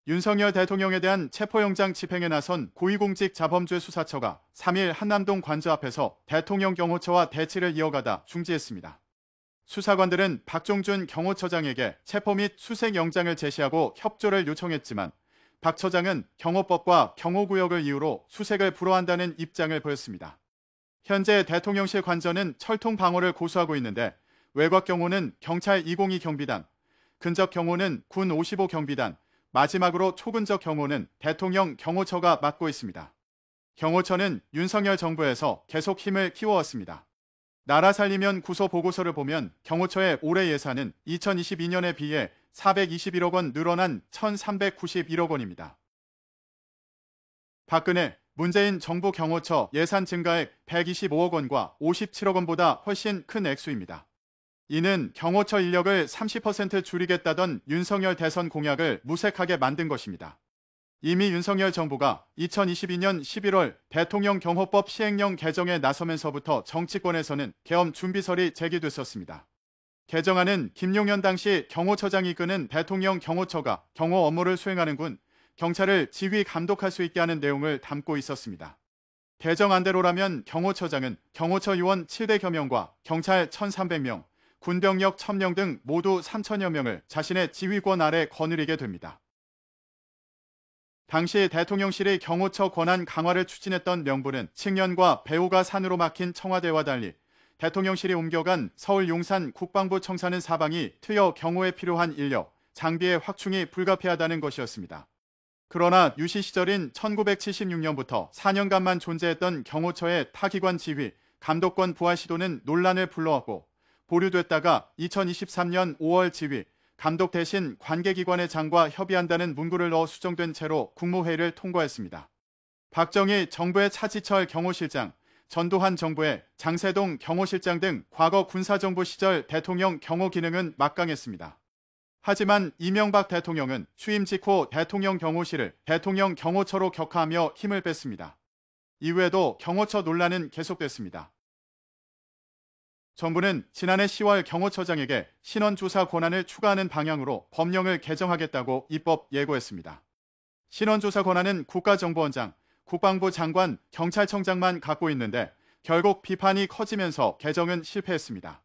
윤석열 대통령에 대한 체포영장 집행에 나선 고위공직자범죄수사처가 3일 한남동 관저 앞에서 대통령 경호처와 대치를 이어가다 중지했습니다. 수사관들은 박종준 경호처장에게 체포 및 수색영장을 제시하고 협조를 요청했지만 박 처장은 경호법과 경호구역을 이유로 수색을 불허한다는 입장을 보였습니다. 현재 대통령실 관저는 철통 방어를 고수하고 있는데 외곽 경호는 경찰 202 경비단, 근접 경호는 군 55 경비단, 마지막으로 초근접 경호는 대통령 경호처가 맡고 있습니다. 경호처는 윤석열 정부에서 계속 힘을 키워왔습니다. 나라 살리면 구소 보고서를 보면 경호처의 올해 예산은 2022년에 비해 421억 원 늘어난 1,391억 원입니다. 박근혜, 문재인 정부 경호처 예산 증가액 125억 원과 57억 원보다 훨씬 큰 액수입니다. 이는 경호처 인력을 30% 줄이겠다던 윤석열 대선 공약을 무색하게 만든 것입니다. 이미 윤석열 정부가 2022년 11월 대통령 경호법 시행령 개정에 나서면서부터 정치권에서는 계엄 준비설이 제기됐었습니다. 개정안은 김용현 당시 경호처장이 이끄는 대통령 경호처가 경호 업무를 수행하는 군, 경찰을 지휘 감독할 수 있게 하는 내용을 담고 있었습니다. 개정안대로라면 경호처장은 경호처 요원 7대 겸용과 경찰 1,300명, 군병력 1,000명 등 모두 3,000여 명을 자신의 지휘권 아래 거느리게 됩니다. 당시 대통령실이 경호처 권한 강화를 추진했던 명분은 칙년과 배후가 산으로 막힌 청와대와 달리 대통령실이 옮겨간 서울 용산 국방부 청사는 사방이 트여 경호에 필요한 인력, 장비의 확충이 불가피하다는 것이었습니다. 그러나 유시 시절인 1976년부터 4년간만 존재했던 경호처의 타기관 지휘, 감독권 부활 시도는 논란을 불러왔고 보류됐다가 2023년 5월 지휘, 감독 대신 관계기관의 장과 협의한다는 문구를 넣어 수정된 채로 국무회의를 통과했습니다. 박정희 정부의 차지철 경호실장, 전두환 정부의 장세동 경호실장 등 과거 군사정부 시절 대통령 경호 기능은 막강했습니다. 하지만 이명박 대통령은 취임 직후 대통령 경호실을 대통령 경호처로 격하하며 힘을 뺐습니다. 이후에도 경호처 논란은 계속됐습니다. 정부는 지난해 10월 경호처장에게 신원조사 권한을 추가하는 방향으로 법령을 개정하겠다고 입법 예고했습니다. 신원조사 권한은 국가정보원장, 국방부 장관, 경찰청장만 갖고 있는데 결국 비판이 커지면서 개정은 실패했습니다.